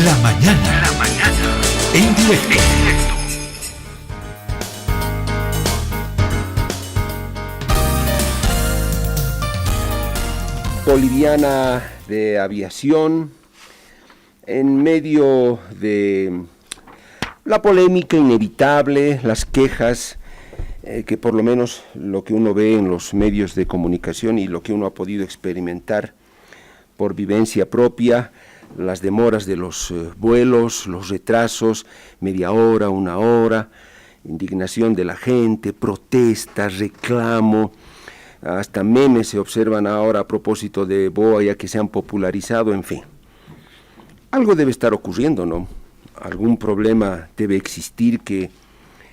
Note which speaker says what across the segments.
Speaker 1: La mañana. La mañana. En directo.
Speaker 2: Boliviana de aviación, en medio de la polémica inevitable, las quejas, que por lo menos lo que uno ve en los medios de comunicación y lo que uno ha podido experimentar por vivencia propia, las demoras de los vuelos, los retrasos, media hora, una hora, indignación de la gente, protestas, reclamo, hasta memes se observan ahora a propósito de BOA, ya que se han popularizado, en fin. Algo debe estar ocurriendo, ¿no? Algún problema debe existir que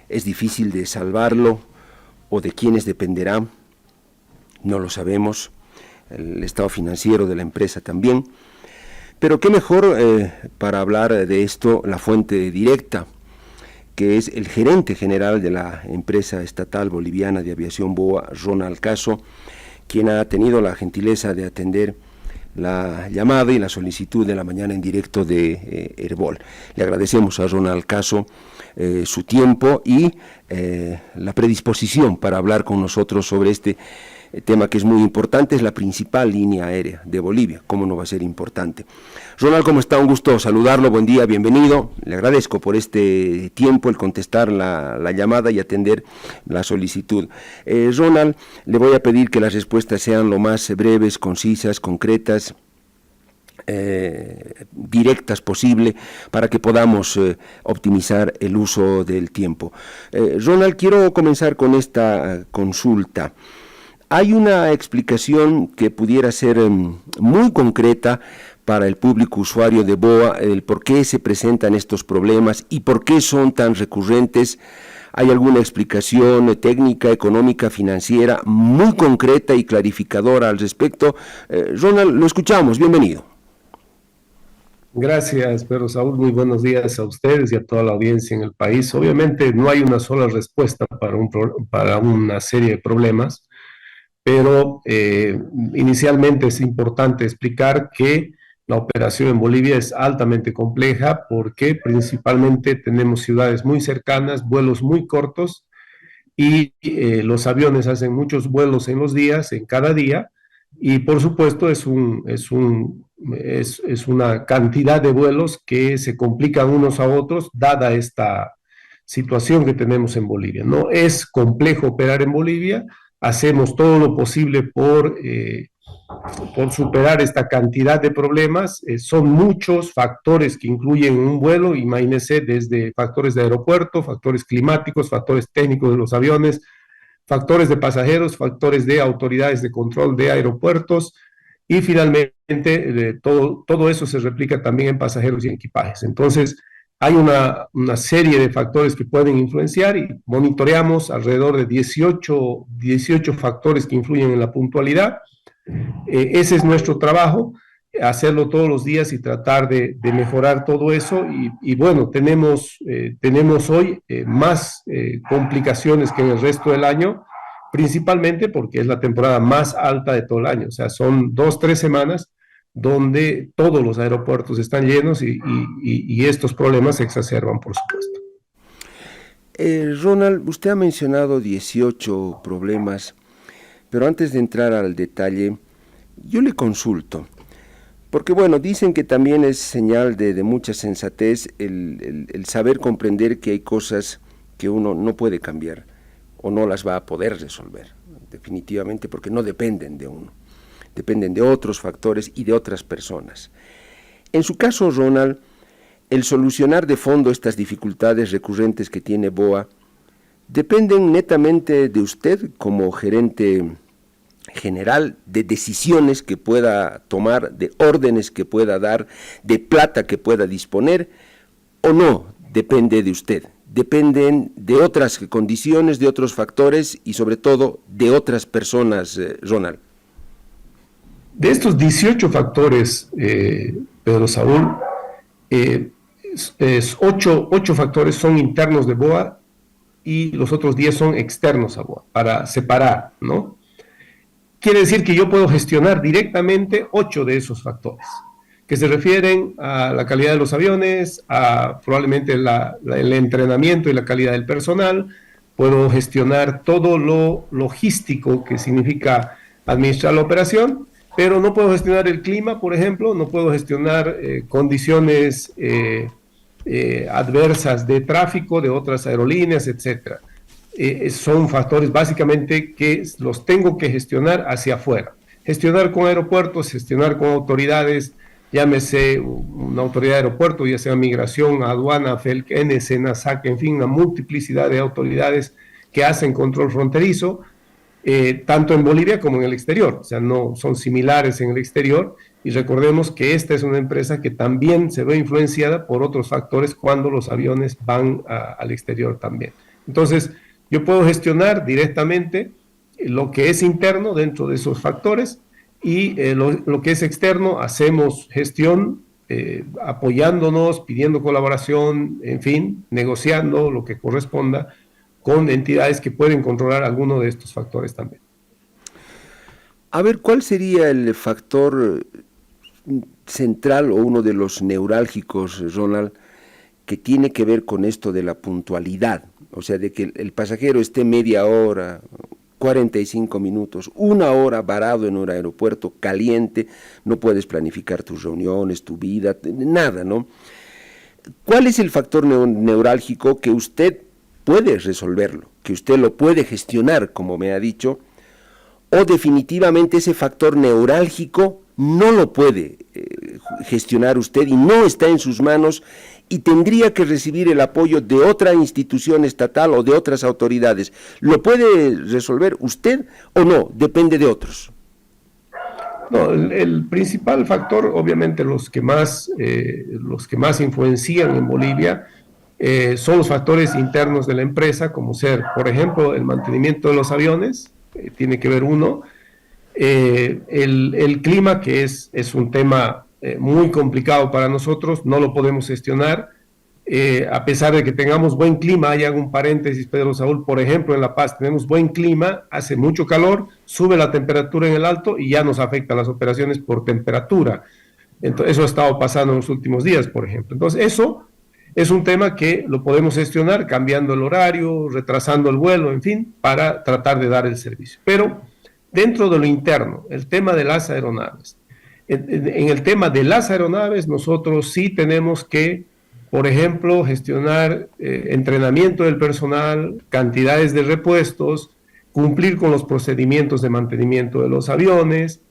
Speaker 2: es difícil de salvarlo, o de quiénes dependerá, no lo sabemos, el estado financiero de la empresa también. Pero qué mejor para hablar de esto la fuente directa, que es el gerente general de la empresa estatal boliviana de aviación BOA, Ronald Caso, quien ha tenido la gentileza de atender la llamada y la solicitud de la mañana en directo de Herbol. Le agradecemos a Ronald Caso su tiempo y la predisposición para hablar con nosotros sobre este tema que es muy importante, es la principal línea aérea de Bolivia, ¿cómo no va a ser importante? Ronald, ¿cómo está? Un gusto saludarlo, buen día, bienvenido. Le agradezco por este tiempo, el contestar la llamada y atender la solicitud. Ronald, le voy a pedir que las respuestas sean lo más breves, concisas, concretas, directas posible, para que podamos optimizar el uso del tiempo. Ronald, quiero comenzar con esta consulta. Hay una explicación que pudiera ser muy concreta para el público usuario de BOA, el por qué se presentan estos problemas y por qué son tan recurrentes. ¿Hay alguna explicación técnica, económica, financiera, muy concreta y clarificadora al respecto? Ronald, lo escuchamos, bienvenido.
Speaker 3: Gracias, Pedro Saúl. Muy buenos días a ustedes y a toda la audiencia en el país. Obviamente no hay una sola respuesta para una serie de problemas, pero inicialmente es importante explicar que la operación en Bolivia es altamente compleja porque principalmente tenemos ciudades muy cercanas, vuelos muy cortos y los aviones hacen muchos vuelos en los días, en cada día, y por supuesto es una cantidad de vuelos que se complican unos a otros dada esta situación que tenemos en Bolivia. No es complejo operar en Bolivia, hacemos todo lo posible por superar esta cantidad de problemas. Son muchos factores que incluyen un vuelo, imagínense, desde factores de aeropuerto, factores climáticos, factores técnicos de los aviones, factores de pasajeros, factores de autoridades de control de aeropuertos, y finalmente todo eso se replica también en pasajeros y en equipajes. Entonces, hay una serie de factores que pueden influenciar y monitoreamos alrededor de 18 factores que influyen en la puntualidad. Ese es nuestro trabajo, hacerlo todos los días y tratar de mejorar todo eso. Y bueno, tenemos hoy más complicaciones que en el resto del año, principalmente porque es la temporada más alta de todo el año. O sea, son 2-3 semanas donde todos los aeropuertos están llenos y estos problemas se exacerban, por supuesto.
Speaker 2: Ronald, usted ha mencionado 18 problemas, pero antes de entrar al detalle, yo le consulto, porque bueno, dicen que también es señal de mucha sensatez el saber comprender que hay cosas que uno no puede cambiar o no las va a poder resolver, definitivamente, porque no dependen de uno. Dependen de otros factores y de otras personas. En su caso, Ronald, el solucionar de fondo estas dificultades recurrentes que tiene BOA, ¿dependen netamente de usted como gerente general, de decisiones que pueda tomar, de órdenes que pueda dar, de plata que pueda disponer, o no depende de usted? Dependen de otras condiciones, de otros factores y sobre todo de otras personas, Ronald.
Speaker 3: De estos 18 factores, Pedro Saúl, 8 factores son internos de BOA y los otros 10 son externos a BOA, para separar, ¿no? Quiere decir que yo puedo gestionar directamente 8 de esos factores. que se refieren a la calidad de los aviones, a probablemente el entrenamiento y la calidad del personal. Puedo gestionar todo lo logístico que significa administrar la operación, pero no puedo gestionar el clima, por ejemplo, no puedo gestionar condiciones adversas de tráfico de otras aerolíneas, etcétera. Son factores básicamente que los tengo que gestionar hacia afuera. Gestionar con aeropuertos, gestionar con autoridades, llámese una autoridad de aeropuerto, ya sea migración, aduana, FELC, NC, NASAC, en fin, una multiplicidad de autoridades que hacen control fronterizo, tanto en Bolivia como en el exterior, o sea, no son similares en el exterior, y recordemos que esta es una empresa que también se ve influenciada por otros factores cuando los aviones van al exterior también. Entonces, yo puedo gestionar directamente lo que es interno dentro de esos factores, y lo que es externo, hacemos gestión apoyándonos, pidiendo colaboración, en fin, negociando lo que corresponda con entidades que pueden controlar alguno de estos factores también.
Speaker 2: A ver, ¿cuál sería el factor central o uno de los neurálgicos, Ronald, que tiene que ver con esto de la puntualidad? O sea, de que el pasajero esté media hora, 45 minutos, una hora varado en un aeropuerto caliente, no puedes planificar tus reuniones, tu vida, nada, ¿no? ¿Cuál es el factor neurálgico que usted puede resolverlo, que usted lo puede gestionar, como me ha dicho, o definitivamente ese factor neurálgico no lo puede gestionar usted y no está en sus manos y tendría que recibir el apoyo de otra institución estatal o de otras autoridades? ¿Lo puede resolver usted o no? Depende de otros.
Speaker 3: No, el principal factor, obviamente los que más influencian en Bolivia son los factores internos de la empresa, como ser, por ejemplo, el mantenimiento de los aviones, tiene que ver uno, el clima, que es un tema muy complicado para nosotros, no lo podemos gestionar, a pesar de que tengamos buen clima. Hay algún paréntesis, Pedro Saúl, por ejemplo, en La Paz tenemos buen clima, hace mucho calor, sube la temperatura en el alto y ya nos afecta las operaciones por temperatura. Entonces, eso ha estado pasando en los últimos días, por ejemplo. Entonces, eso es un tema que lo podemos gestionar cambiando el horario, retrasando el vuelo, en fin, para tratar de dar el servicio. Pero dentro de lo interno, el tema de las aeronaves. En el tema de las aeronaves, nosotros sí tenemos que, por ejemplo, gestionar entrenamiento del personal, cantidades de repuestos, cumplir con los procedimientos de mantenimiento de los aviones,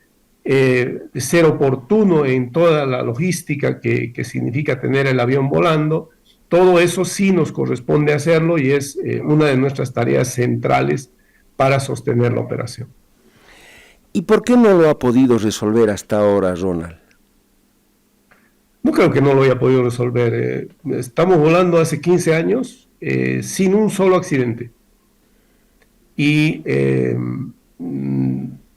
Speaker 3: ser oportuno en toda la logística que significa tener el avión volando. Todo eso sí nos corresponde hacerlo y es una de nuestras tareas centrales para sostener la operación.
Speaker 2: ¿Y por qué no lo ha podido resolver hasta ahora, Ronald?
Speaker 3: No creo que no lo haya podido resolver. Estamos volando hace 15 años sin un solo accidente. Y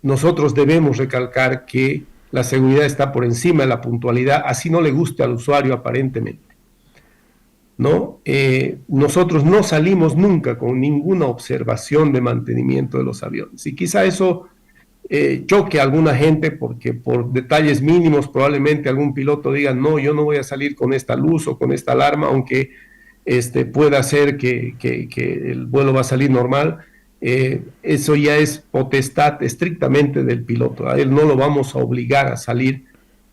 Speaker 3: nosotros debemos recalcar que la seguridad está por encima de la puntualidad, así no le guste al usuario aparentemente, ¿no? Nosotros no salimos nunca con ninguna observación de mantenimiento de los aviones. Y quizá eso choque a alguna gente, porque por detalles mínimos probablemente algún piloto diga, no, yo no voy a salir con esta luz o con esta alarma, aunque pueda ser que el vuelo va a salir normal. Eso ya es potestad estrictamente del piloto. A él no lo vamos a obligar a salir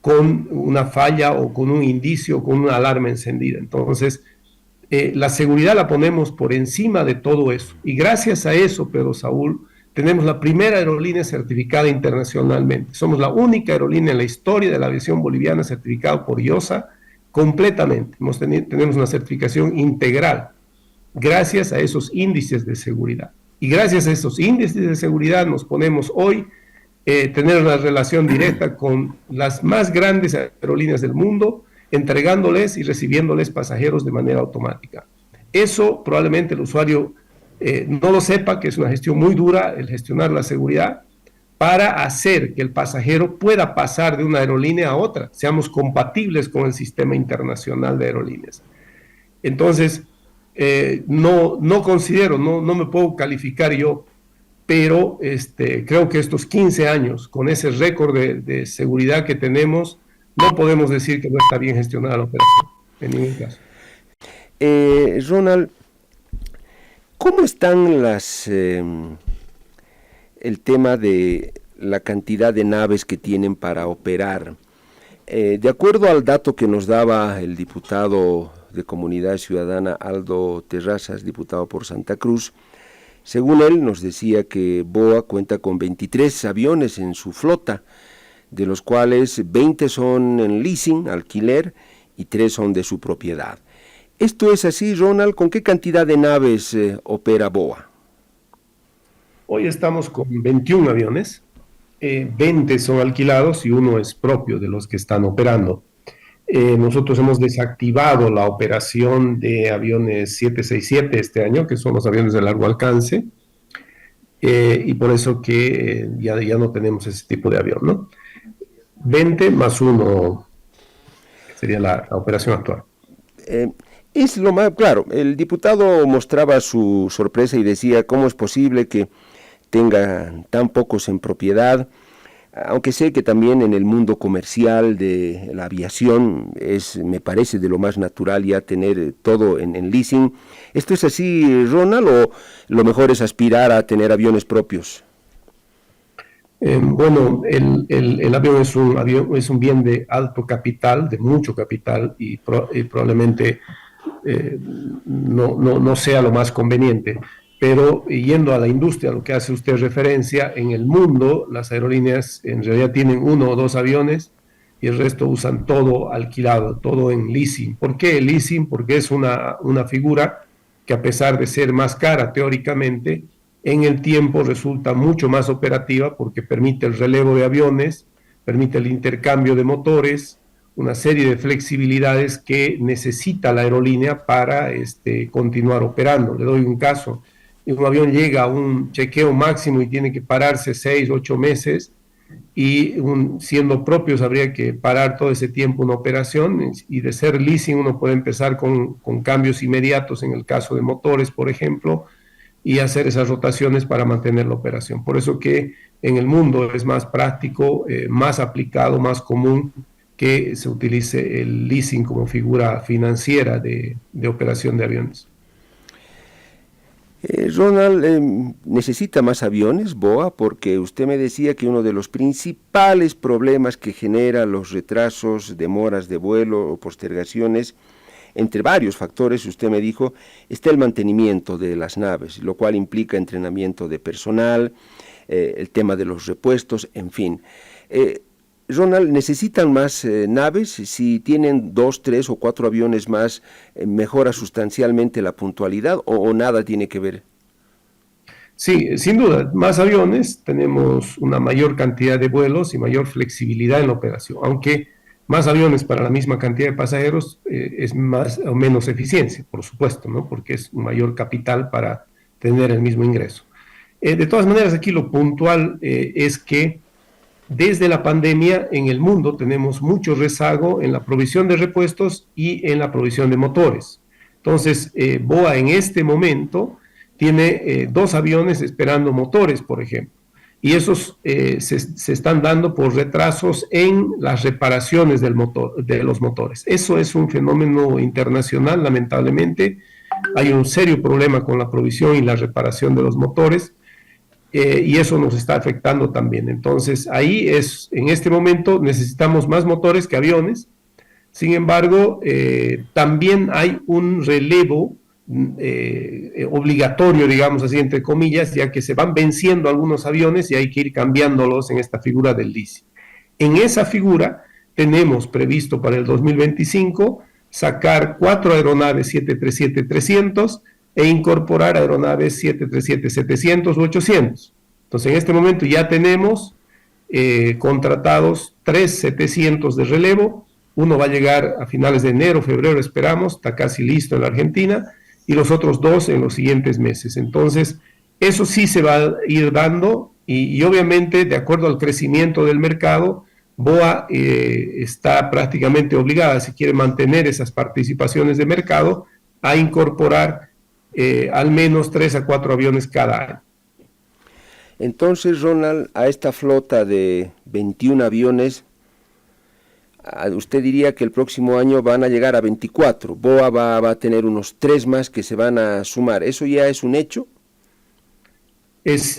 Speaker 3: con una falla o con un indicio o con una alarma encendida. Entonces, la seguridad la ponemos por encima de todo eso. Y gracias a eso, Pedro Saúl, tenemos la primera aerolínea certificada internacionalmente. Somos la única aerolínea en la historia de la aviación boliviana certificada por IOSA completamente. Tenemos una certificación integral gracias a esos índices de seguridad. Y gracias a esos índices de seguridad nos ponemos hoy tener una relación directa con las más grandes aerolíneas del mundo, entregándoles y recibiéndoles pasajeros de manera automática. Eso probablemente el usuario no lo sepa, que es una gestión muy dura el gestionar la seguridad para hacer que el pasajero pueda pasar de una aerolínea a otra, seamos compatibles con el sistema internacional de aerolíneas. Entonces, no considero, no me puedo calificar yo, pero creo que estos 15 años, con ese récord de seguridad que tenemos, no podemos decir que no está bien gestionada la operación, en ningún caso.
Speaker 2: Ronald, ¿cómo están el tema de la cantidad de naves que tienen para operar? De acuerdo al dato que nos daba el diputado de Comunidad Ciudadana Aldo Terrazas, diputado por Santa Cruz, según él nos decía que BOA cuenta con 23 aviones en su flota, de los cuales 20 son en leasing, alquiler, y 3 son de su propiedad. ¿Esto es así, Ronald? ¿Con qué cantidad de naves opera BOA?
Speaker 3: Hoy estamos con 21 aviones, 20 son alquilados y uno es propio de los que están operando. Nosotros hemos desactivado la operación de aviones 767 este año, que son los aviones de largo alcance, y por eso que ya no tenemos ese tipo de avión, ¿no? 20 más 1 sería la operación actual.
Speaker 2: Es lo más claro. El diputado mostraba su sorpresa y decía cómo es posible que tenga tan pocos en propiedad, aunque sé que también en el mundo comercial de la aviación me parece de lo más natural ya tener todo en leasing. ¿Esto es así, Ronald, o lo mejor es aspirar a tener aviones propios?
Speaker 3: Bueno, el avión es un bien de alto capital, de mucho capital, y probablemente no sea lo más conveniente. Pero yendo a la industria, lo que hace usted referencia, en el mundo las aerolíneas en realidad tienen 1 o 2 aviones y el resto usan todo alquilado, todo en leasing. ¿Por qué el leasing? Porque es una figura que, a pesar de ser más cara teóricamente, en el tiempo resulta mucho más operativa porque permite el relevo de aviones, permite el intercambio de motores, una serie de flexibilidades que necesita la aerolínea para continuar operando. Le doy un caso: un avión llega a un chequeo máximo y tiene que pararse 6, 8 meses, y siendo propios habría que parar todo ese tiempo una operación, y de ser leasing uno puede empezar con cambios inmediatos en el caso de motores, por ejemplo, y hacer esas rotaciones para mantener la operación. Por eso que en el mundo es más práctico, más aplicado, más común que se utilice el leasing como figura financiera de operación de aviones.
Speaker 2: Ronald, ¿necesita más aviones, BOA? Porque usted me decía que uno de los principales problemas que genera los retrasos, demoras de vuelo o postergaciones, entre varios factores, usted me dijo, está el mantenimiento de las naves, lo cual implica entrenamiento de personal, el tema de los repuestos, en fin. Ronald, ¿necesitan más naves? Si tienen 2, 3 o 4 aviones más, ¿mejora sustancialmente la puntualidad o nada tiene que ver?
Speaker 3: Sí, sin duda, más aviones, tenemos una mayor cantidad de vuelos y mayor flexibilidad en la operación, aunque más aviones para la misma cantidad de pasajeros es más o menos eficiencia, por supuesto, ¿no? Porque es un mayor capital para tener el mismo ingreso. De todas maneras, aquí lo puntual es que desde la pandemia en el mundo tenemos mucho rezago en la provisión de repuestos y en la provisión de motores. Entonces, BOA en este momento tiene 2 aviones esperando motores, por ejemplo, y esos se están dando por retrasos en las reparaciones de los motores. Eso es un fenómeno internacional, lamentablemente. Hay un serio problema con la provisión y la reparación de los motores, y eso nos está afectando también. Entonces, en este momento necesitamos más motores que aviones. Sin embargo, también hay un relevo obligatorio, digamos así, entre comillas, ya que se van venciendo algunos aviones y hay que ir cambiándolos en esta figura del leasing. En esa figura tenemos previsto para el 2025 sacar 4 aeronaves 737-300 e incorporar aeronaves 737-700 u 800. Entonces, en este momento ya tenemos contratados 3 700 de relevo. Uno va a llegar a finales de enero, febrero, esperamos, está casi listo en la Argentina, y los otros 2 en los siguientes meses. Entonces, eso sí se va a ir dando, y obviamente, de acuerdo al crecimiento del mercado, BOA está prácticamente obligada, si quiere mantener esas participaciones de mercado, a incorporar al menos 3 a 4 aviones cada año.
Speaker 2: Entonces, Ronald, a esta flota de 21 aviones, usted diría que el próximo año van a llegar a 24. BOA va a tener unos 3 más que se van a sumar. ¿Eso ya es un hecho?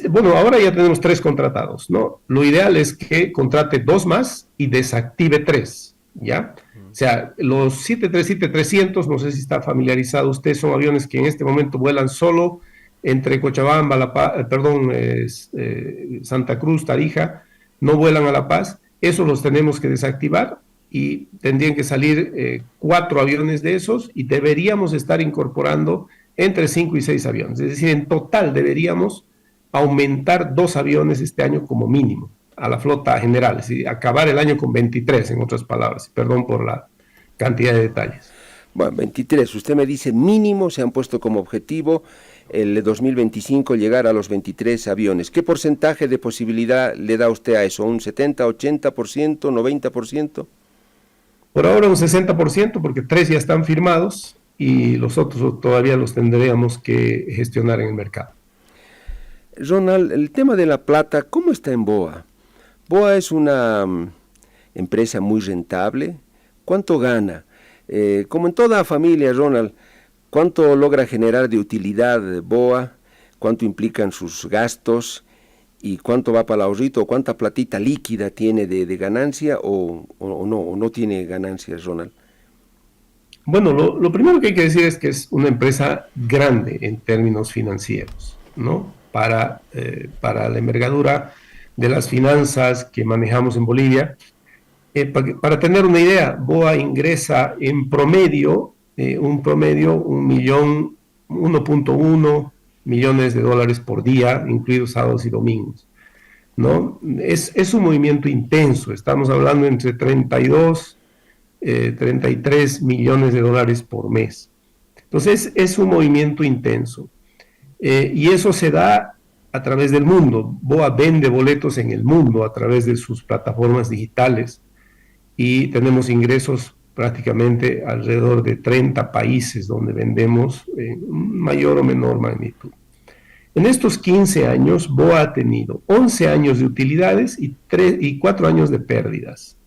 Speaker 3: Bueno, ahora ya tenemos 3 contratados, ¿no? Lo ideal es que contrate 2 más y desactive 3, ¿ya? O sea, los 737-300, no sé si está familiarizado usted, son aviones que en este momento vuelan solo entre Cochabamba, Santa Cruz, Tarija, no vuelan a La Paz. Esos los tenemos que desactivar y tendrían que salir 4 aviones de esos y deberíamos estar incorporando entre 5 y 6 aviones. Es decir, en total deberíamos aumentar 2 aviones este año como mínimo a la flota general, es decir, acabar el año con 23, en otras palabras. Perdón por la cantidad de detalles.
Speaker 2: Bueno, 23. Usted me dice mínimo, se han puesto como objetivo el 2025 llegar a los 23 aviones. ¿Qué porcentaje de posibilidad le da usted a eso? ¿Un 70, 80%, 90%?
Speaker 3: Por ahora un 60%, porque 3 ya están firmados y los otros todavía los tendríamos que gestionar en el mercado.
Speaker 2: Ronald, el tema de la plata, ¿cómo está en BOA? BOA es una empresa muy rentable. ¿Cuánto gana? Como en toda familia, Ronald, ¿cuánto logra generar de utilidad BOA? ¿Cuánto implican sus gastos? ¿Y cuánto va para el ahorrito? ¿Cuánta platita líquida tiene de ganancia o no tiene ganancias, Ronald?
Speaker 3: Bueno, lo primero que hay que decir es que es una empresa grande en términos financieros, ¿no? Para la envergadura de las finanzas que manejamos en Bolivia. Para tener una idea, BOA ingresa en promedio, 1.1 millones de dólares por día, incluidos sábados y domingos, ¿no? Es un movimiento intenso, estamos hablando entre 32, 33 millones de dólares por mes. Entonces, es un movimiento intenso. Y eso se da a través del mundo. BOA vende boletos en el mundo a través de sus plataformas digitales y tenemos ingresos prácticamente alrededor de 30 países donde vendemos en mayor o menor magnitud. En estos 15 años, BOA ha tenido 11 años de utilidades y 4 años de pérdidas.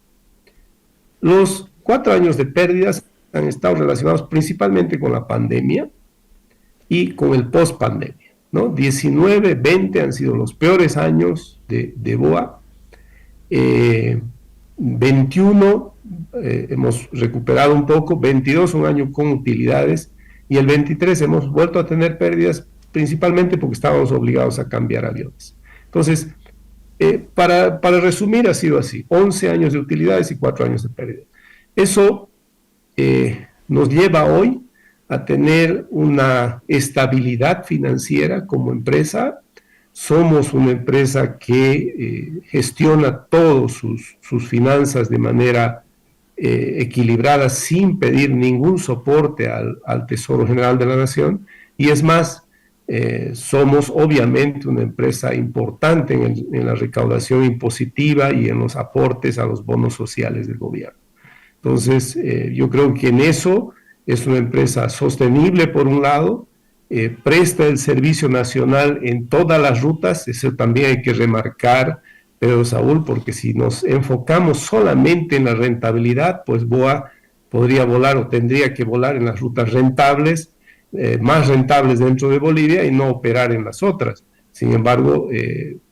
Speaker 3: Los 4 años de pérdidas han estado relacionados principalmente con la pandemia y con el post-pandemia, ¿no? 19, 20 han sido los peores años de BOA. 21 hemos recuperado un poco, 22 un año con utilidades y el 23 hemos vuelto a tener pérdidas principalmente porque estábamos obligados a cambiar aviones. Entonces, para resumir, ha sido así, 11 años de utilidades y 4 años de pérdida. Eso nos lleva hoy a tener una estabilidad financiera como empresa. Somos una empresa que gestiona todas sus finanzas de manera equilibrada sin pedir ningún soporte al Tesoro General de la Nación y es más, somos obviamente una empresa importante en la recaudación impositiva y en los aportes a los bonos sociales del gobierno. Entonces, yo creo que en eso es una empresa sostenible por un lado, presta el servicio nacional en todas las rutas, eso también hay que remarcar, Pedro Saúl, porque si nos enfocamos solamente en la rentabilidad, pues BOA podría volar o tendría que volar en las rutas rentables, más rentables dentro de Bolivia y no operar en las otras. Sin embargo,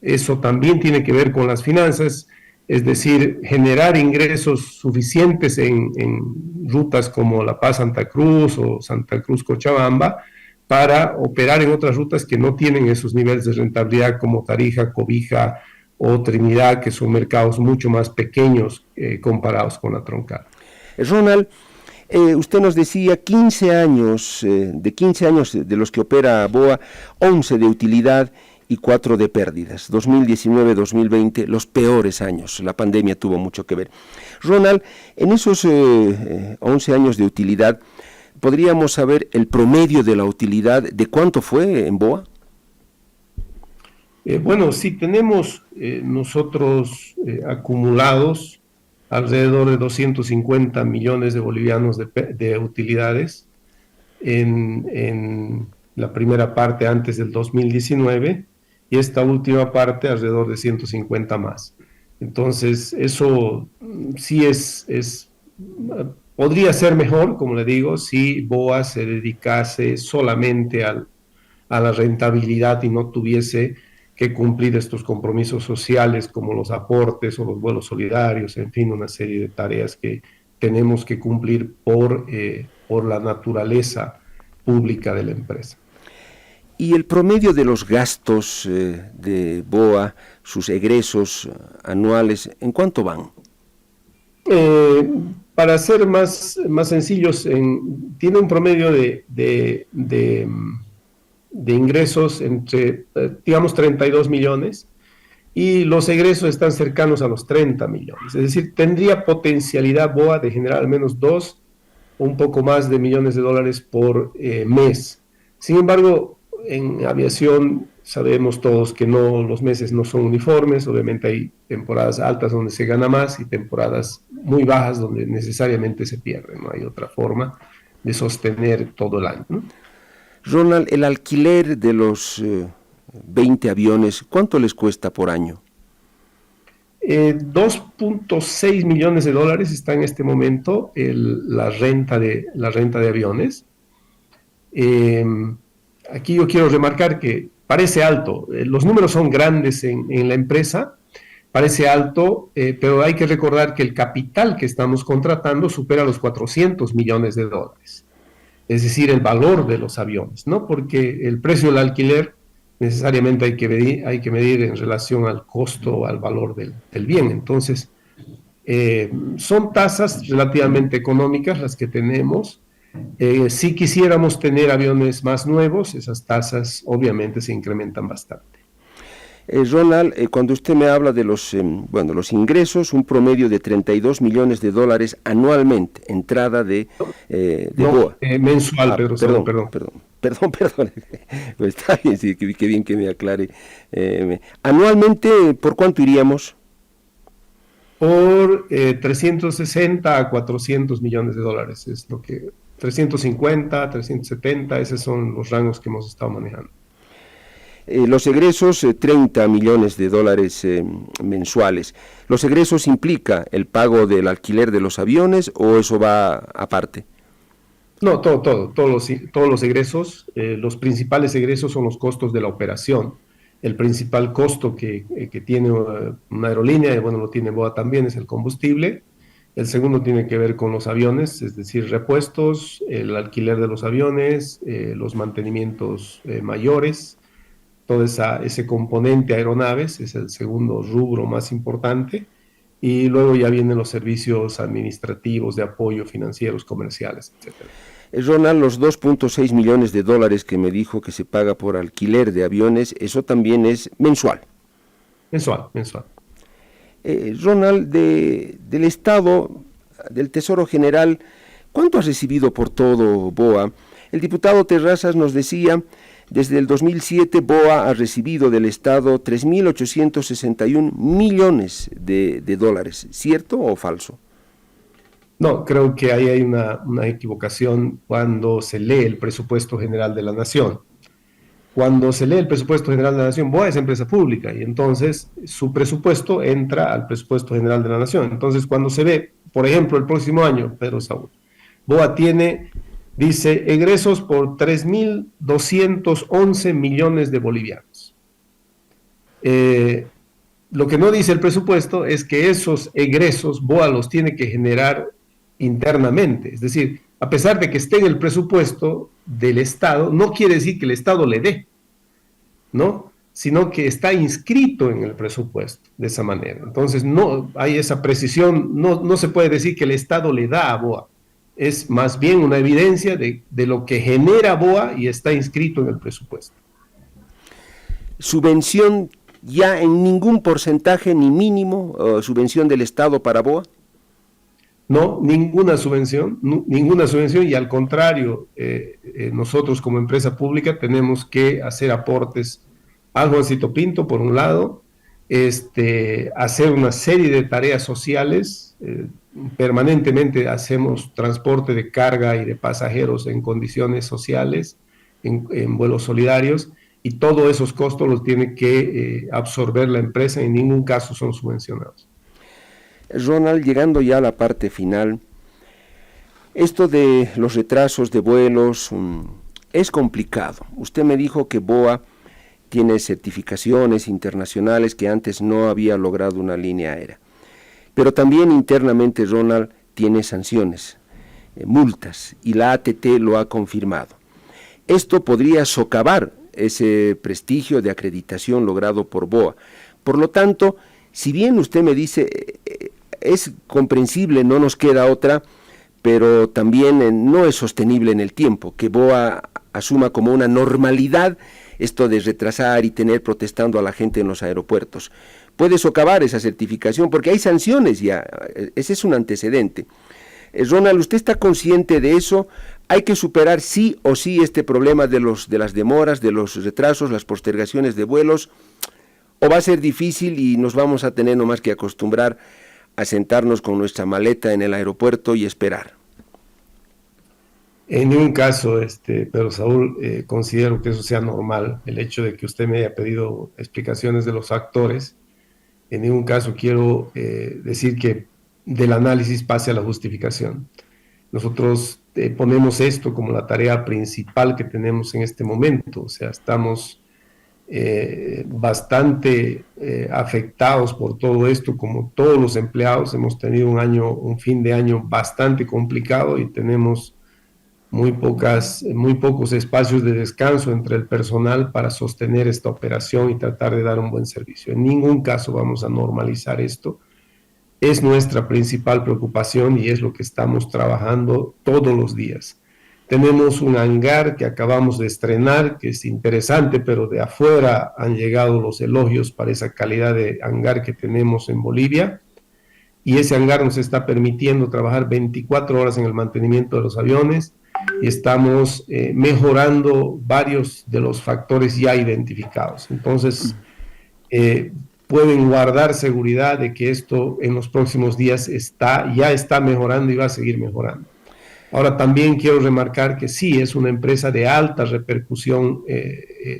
Speaker 3: eso también tiene que ver con las finanzas, es decir, generar ingresos suficientes en rutas como La Paz-Santa Cruz o Santa Cruz-Cochabamba para operar en otras rutas que no tienen esos niveles de rentabilidad como Tarija, Cobija o Trinidad, que son mercados mucho más pequeños comparados con la troncal.
Speaker 2: Ronald, usted nos decía 15 años, de 15 años de los que opera BOA, 11 de utilidad y 4 de pérdidas. 2019-2020, los peores años. La pandemia tuvo mucho que ver. Ronald, en esos 11 años de utilidad, ¿podríamos saber el promedio de la utilidad de cuánto fue en BOA?
Speaker 3: Bueno, sí tenemos nosotros acumulados alrededor de 250 millones de bolivianos de utilidades en la primera parte antes del 2019 y esta última parte alrededor de 150 más. Entonces, eso sí podría ser mejor, como le digo, si BOA se dedicase solamente a la rentabilidad y no tuviese que cumplir estos compromisos sociales como los aportes o los vuelos solidarios, en fin, una serie de tareas que tenemos que cumplir por la naturaleza pública de la empresa.
Speaker 2: Y el promedio de los gastos de BOA, sus egresos anuales, ¿en cuánto van?
Speaker 3: Eh, para ser más sencillos, tiene un promedio de ingresos entre, digamos, 32 millones y los egresos están cercanos a los 30 millones. Es decir, tendría potencialidad BOA de generar al menos 2 o un poco más de millones de dólares por mes. Sin embargo, en aviación sabemos todos que no, los meses no son uniformes, obviamente hay temporadas altas donde se gana más y temporadas muy bajas donde necesariamente se pierde, no hay otra forma de sostener todo el año, ¿no?
Speaker 2: Ronald, el alquiler de los 20 aviones, ¿cuánto les cuesta por año?
Speaker 3: 2.6 millones de dólares está en este momento la renta de aviones. Aquí yo quiero remarcar que parece alto, los números son grandes en la empresa, parece alto, pero hay que recordar que el capital que estamos contratando supera los 400 millones de dólares, es decir, el valor de los aviones, ¿no? Porque el precio del alquiler necesariamente hay que medir en relación al costo o al valor del bien. Entonces, son tasas relativamente económicas las que tenemos. Si quisiéramos tener aviones más nuevos, esas tasas obviamente se incrementan bastante.
Speaker 2: Ronald, cuando usted me habla de los ingresos, un promedio de 32 millones de dólares anualmente, entrada de BOA.
Speaker 3: Mensual, Pedro.
Speaker 2: Perdón. Pues está bien, sí, qué bien que me aclare. Anualmente, ¿por cuánto iríamos?
Speaker 3: Por 360 a 400 millones de dólares, es lo que 350, 370, esos son los rangos que hemos estado manejando.
Speaker 2: Los egresos, 30 millones de dólares mensuales. ¿Los egresos implica el pago del alquiler de los aviones o eso va aparte?
Speaker 3: No, todos los egresos, los principales egresos son los costos de la operación. El principal costo que tiene una aerolínea, y bueno, lo tiene BOA también, es el combustible. El segundo tiene que ver con los aviones, es decir, repuestos, el alquiler de los aviones, los mantenimientos mayores, todo ese componente aeronaves es el segundo rubro más importante. Y luego ya vienen los servicios administrativos de apoyo, financieros, comerciales, etcétera.
Speaker 2: Ronald, los 2.6 millones de dólares que me dijo que se paga por alquiler de aviones, eso también es mensual.
Speaker 3: Mensual.
Speaker 2: Ronald, del Estado, del Tesoro General, ¿cuánto ha recibido por todo BOA? El diputado Terrazas nos decía, desde el 2007 BOA ha recibido del Estado 3.861 millones de dólares, ¿cierto o falso?
Speaker 3: No, creo que ahí hay una equivocación cuando se lee el presupuesto general de la Nación. Cuando se lee el presupuesto general de la Nación, BOA es empresa pública y entonces su presupuesto entra al presupuesto general de la Nación. Entonces, cuando se ve, por ejemplo, el próximo año, Pedro Saúl, BOA dice egresos por 3.211 millones de bolivianos. Lo que no dice el presupuesto es que esos egresos BOA los tiene que generar internamente, es decir, a pesar de que esté en el presupuesto del Estado, no quiere decir que el Estado le dé, ¿no? Sino que está inscrito en el presupuesto de esa manera. Entonces, no hay esa precisión, no se puede decir que el Estado le da a BOA, es más bien una evidencia de lo que genera BOA y está inscrito en el presupuesto.
Speaker 2: ¿Subvención ya en ningún porcentaje ni mínimo, subvención del Estado para BOA?
Speaker 3: No, ninguna subvención y al contrario, nosotros como empresa pública tenemos que hacer aportes al Juancito Pinto, por un lado, hacer una serie de tareas sociales, permanentemente hacemos transporte de carga y de pasajeros en condiciones sociales, en vuelos solidarios, y todos esos costos los tiene que absorber la empresa, en ningún caso son subvencionados.
Speaker 2: Ronald, llegando ya a la parte final, esto de los retrasos de vuelos es complicado. Usted me dijo que BOA tiene certificaciones internacionales que antes no había logrado una línea aérea. Pero también internamente, Ronald, tiene sanciones, multas, y la ATT lo ha confirmado. Esto podría socavar ese prestigio de acreditación logrado por BOA. Por lo tanto, si bien usted me dice, es comprensible, no nos queda otra, pero también no es sostenible en el tiempo, que BOA asuma como una normalidad esto de retrasar y tener protestando a la gente en los aeropuertos. Puede socavar esa certificación porque hay sanciones ya, ese es un antecedente. Ronald, ¿usted está consciente de eso? ¿Hay que superar sí o sí este problema de las demoras, de los retrasos, las postergaciones de vuelos? ¿O va a ser difícil y nos vamos a tener nomás que acostumbrar a sentarnos con nuestra maleta en el aeropuerto y esperar?
Speaker 3: En ningún caso, Pedro Saúl, considero que eso sea normal, el hecho de que usted me haya pedido explicaciones de los factores. En ningún caso quiero decir que del análisis pase a la justificación. Nosotros ponemos esto como la tarea principal que tenemos en este momento, o sea, estamos bastante afectados por todo esto, como todos los empleados. Hemos tenido un fin de año bastante complicado y tenemos muy pocos espacios de descanso entre el personal para sostener esta operación y tratar de dar un buen servicio. En ningún caso vamos a normalizar esto. Es nuestra principal preocupación y es lo que estamos trabajando todos los días. Tenemos un hangar que acabamos de estrenar, que es interesante, pero de afuera han llegado los elogios para esa calidad de hangar que tenemos en Bolivia. Y ese hangar nos está permitiendo trabajar 24 horas en el mantenimiento de los aviones y estamos mejorando varios de los factores ya identificados. Entonces, pueden guardar seguridad de que esto en los próximos días ya está mejorando y va a seguir mejorando. Ahora, también quiero remarcar que sí, es una empresa de alta repercusión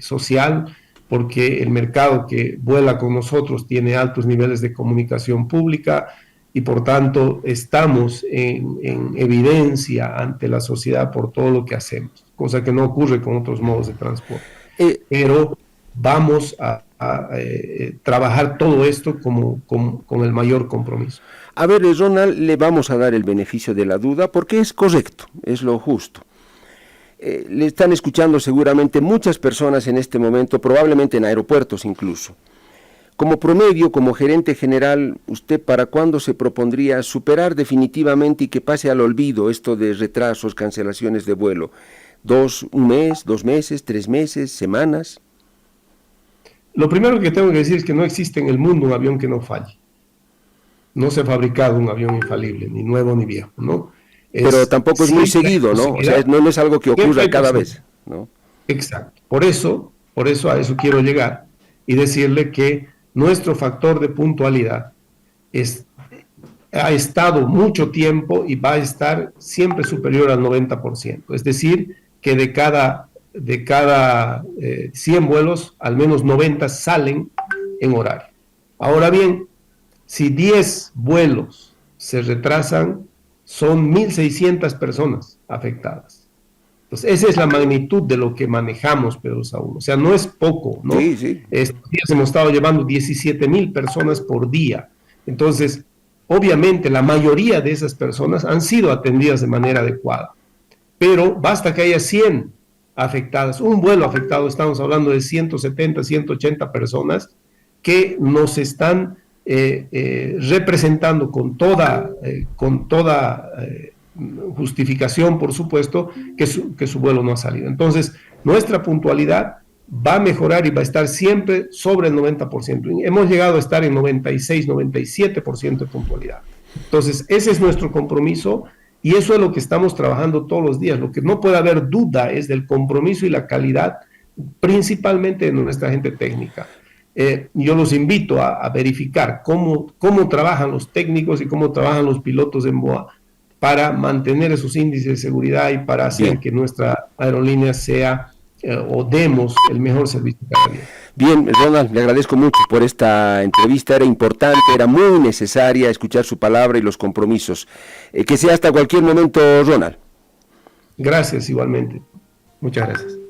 Speaker 3: social, porque el mercado que vuela con nosotros tiene altos niveles de comunicación pública y por tanto estamos en evidencia ante la sociedad por todo lo que hacemos, cosa que no ocurre con otros modos de transporte. Pero vamos a trabajar todo esto con el mayor compromiso.
Speaker 2: A ver, Ronald, le vamos a dar el beneficio de la duda porque es correcto, es lo justo. Le están escuchando seguramente muchas personas en este momento, probablemente en aeropuertos incluso. Como promedio, como gerente general, ¿usted para cuándo se propondría superar definitivamente y que pase al olvido esto de retrasos, cancelaciones de vuelo? ¿Un mes, 2 meses, 3 meses, semanas?
Speaker 3: Lo primero que tengo que decir es que no existe en el mundo un avión que no falle. No se ha fabricado un avión infalible, ni nuevo ni viejo, ¿no?
Speaker 2: Pero tampoco es muy seguido, ¿no? O sea, no es algo que ocurra cada vez, ¿no?
Speaker 3: Exacto. Por eso a eso quiero llegar y decirle que nuestro factor de puntualidad ha estado mucho tiempo y va a estar siempre superior al 90%. Es decir, que de cada 100 vuelos, al menos 90 salen en horario. Ahora bien, si 10 vuelos se retrasan, son 1.600 personas afectadas. Entonces, esa es la magnitud de lo que manejamos, Pedro Saúl. O sea, no es poco, ¿no?
Speaker 2: Sí, sí.
Speaker 3: Estos días hemos estado llevando 17,000 personas por día. Entonces, obviamente, la mayoría de esas personas han sido atendidas de manera adecuada. Pero basta que haya 100 afectadas, un vuelo afectado, estamos hablando de 170, 180 personas que nos están representando con toda justificación, por supuesto, que su vuelo no ha salido. Entonces, nuestra puntualidad va a mejorar y va a estar siempre sobre el 90%. Hemos llegado a estar en 96, 97% de puntualidad. Entonces, ese es nuestro compromiso y eso es lo que estamos trabajando todos los días. Lo que no puede haber duda es del compromiso y la calidad, principalmente de nuestra gente técnica. Yo los invito a verificar cómo trabajan los técnicos y cómo trabajan los pilotos en BOA para mantener esos índices de seguridad y para hacer que nuestra aerolínea sea o demos el mejor servicio cada día.
Speaker 2: Bien, Ronald, le agradezco mucho por esta entrevista, era importante, era muy necesaria escuchar su palabra y los compromisos. Que sea hasta cualquier momento, Ronald.
Speaker 3: Gracias igualmente. Muchas gracias.